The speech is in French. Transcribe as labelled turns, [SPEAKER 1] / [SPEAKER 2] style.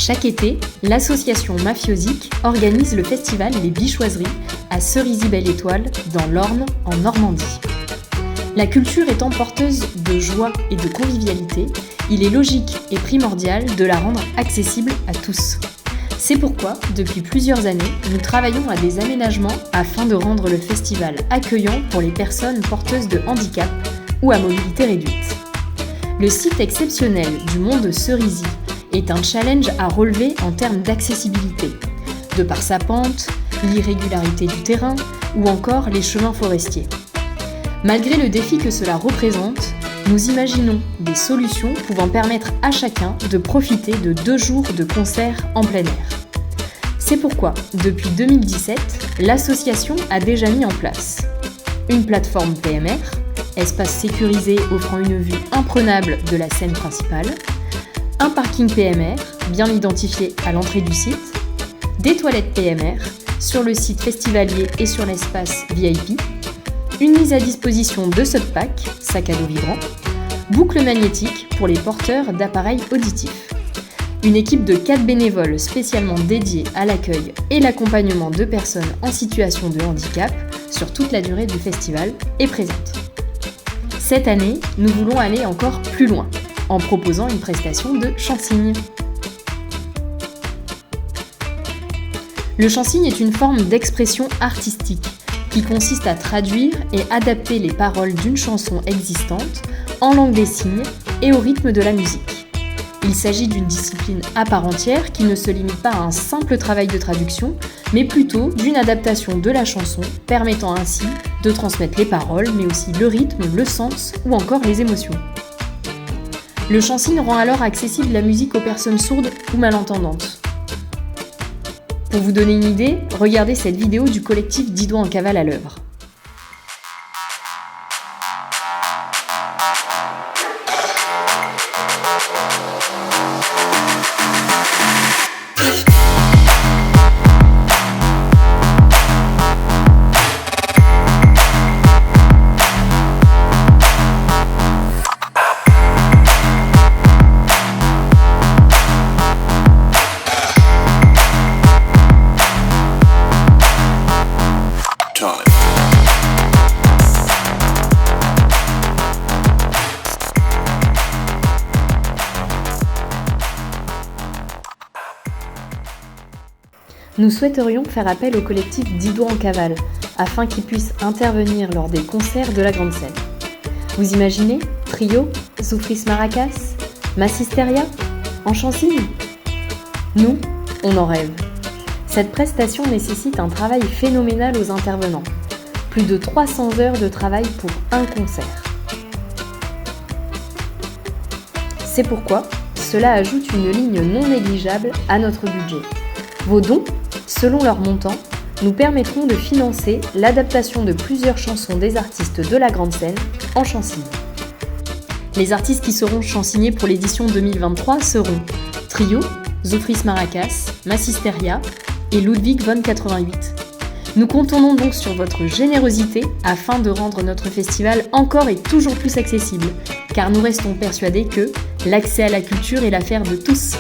[SPEAKER 1] Chaque été, l'association Mafiosique organise le festival Les Bichoiseries à Cerisy-Belle-Étoile, dans l'Orne, en Normandie. La culture étant porteuse de joie et de convivialité, il est logique et primordial de la rendre accessible à tous. C'est pourquoi, depuis plusieurs années, nous travaillons à des aménagements afin de rendre le festival accueillant pour les personnes porteuses de handicap ou à mobilité réduite. Le site exceptionnel du mont de Cerisy est un challenge à relever en termes d'accessibilité, de par sa pente, l'irrégularité du terrain ou encore les chemins forestiers. Malgré le défi que cela représente, nous imaginons des solutions pouvant permettre à chacun de profiter de 2 jours de concerts en plein air. C'est pourquoi, depuis 2017, l'association a déjà mis en place une plateforme PMR, espace sécurisé offrant une vue imprenable de la scène principale, un parking PMR, bien identifié à l'entrée du site, des toilettes PMR sur le site festivalier et sur l'espace VIP, une mise à disposition de subpacks, sac à dos vibrant, boucle magnétique pour les porteurs d'appareils auditifs. Une équipe de 4 bénévoles spécialement dédiés à l'accueil et l'accompagnement de personnes en situation de handicap sur toute la durée du festival est présente. Cette année, nous voulons aller encore plus loin, en proposant une prestation de chansigne. Le chansigne est une forme d'expression artistique qui consiste à traduire et adapter les paroles d'une chanson existante en langue des signes et au rythme de la musique. Il s'agit d'une discipline à part entière qui ne se limite pas à un simple travail de traduction, mais plutôt d'une adaptation de la chanson permettant ainsi de transmettre les paroles, mais aussi le rythme, le sens ou encore les émotions. Le chansigne rend alors accessible la musique aux personnes sourdes ou malentendantes. Pour vous donner une idée, regardez cette vidéo du collectif 10 doigts en cavale à l'œuvre. Nous souhaiterions faire appel au collectif 10 doigts en cavale, afin qu'il puisse intervenir lors des concerts de la grande scène. Vous imaginez Trio, Zoufris Maracas, Massisteria, en chansigne ? Nous, on en rêve. Cette prestation nécessite un travail phénoménal aux intervenants. Plus de 300 heures de travail pour un concert. C'est pourquoi cela ajoute une ligne non négligeable à notre budget. Vos dons, selon leur montant, nous permettront de financer l'adaptation de plusieurs chansons des artistes de la grande scène en chansigne. Les artistes qui seront chansignés pour l'édition 2023 seront Trio, Zoufris Maracas, Massisteria et Ludwig von 88. Nous comptons donc sur votre générosité afin de rendre notre festival encore et toujours plus accessible, car nous restons persuadés que l'accès à la culture est l'affaire de tous.